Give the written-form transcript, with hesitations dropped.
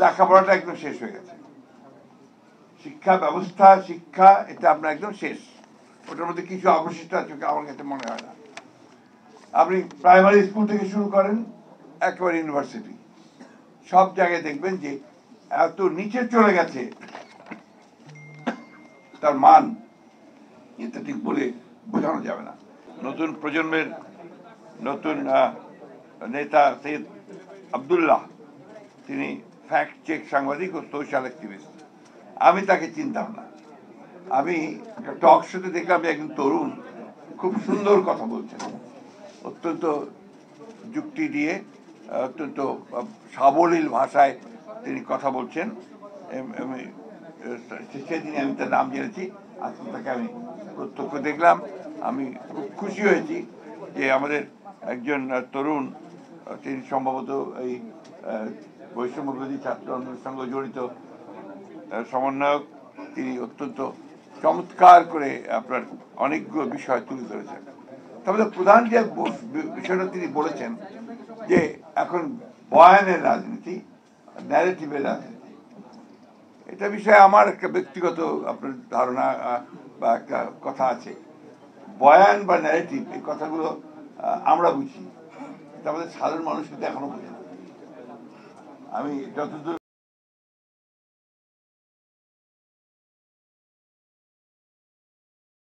লেখাপড়াটা একদম শেষ হয়ে গেছে, শিক্ষা ব্যবস্থা, শিক্ষা এটা আপনার একদম শেষ, ওটার মধ্যে কিছু অবশিষ্ট আছে আমার কাছে মনে হয় না। আপনি প্রাইমারি স্কুল থেকে শুরু করেন একেবারে ইউনিভার্সিটি, সব জায়গায় দেখবেন যে এত নিচে চলে গেছে তার মান, এটা ঠিক বলে বোঝানো যাবে না। নতুন প্রজন্মের নতুন নেতা সৈয়দ আবদুল্লাহ, তিনি ফ্যাক্ট চেক সাংবাদিক ও সোশ্যাল অ্যাক্টিভিস্ট। আমি তাকে চিনতাম না, আমি টক শোতে দেখলাম যে একজন তরুণ খুব সুন্দর কথা বলছেন, অত্যন্ত যুক্তি দিয়ে অত্যন্ত সাবলীল ভাষায় তিনি কথা বলছেন। সেদিন আমি তার নাম জেনেছি, আজকে তাকে আমি প্রত্যক্ষ দেখলাম। আমি খুব খুশি হয়েছি যে আমাদের একজন তরুণ, তিনি সম্ভবত এই বৈষম্যবিরোধী ছাত্র আন্দোলনের সঙ্গে জড়িত সমন্বয়ক, তিনি অত্যন্ত চমৎকার করে আপনার অনেকগুলো বিষয় তুলে ধরেছেন। তবে প্রধান যে বিষয়টা তিনি বলেছেন যে এখন বয়ানের রাজনীতি, ন্যারেটিভের রাজনীতি, এটা বিষয়ে আমার একটা ব্যক্তিগত আপনার ধারণা বা একটা কথা আছে। বয়ান বা ন্যারেটিভ এই কথাগুলো আমরা বুঝি, এটা আমাদের সাধারণ মানুষ কিন্তু এখনো বোঝে না। আমি যতদূর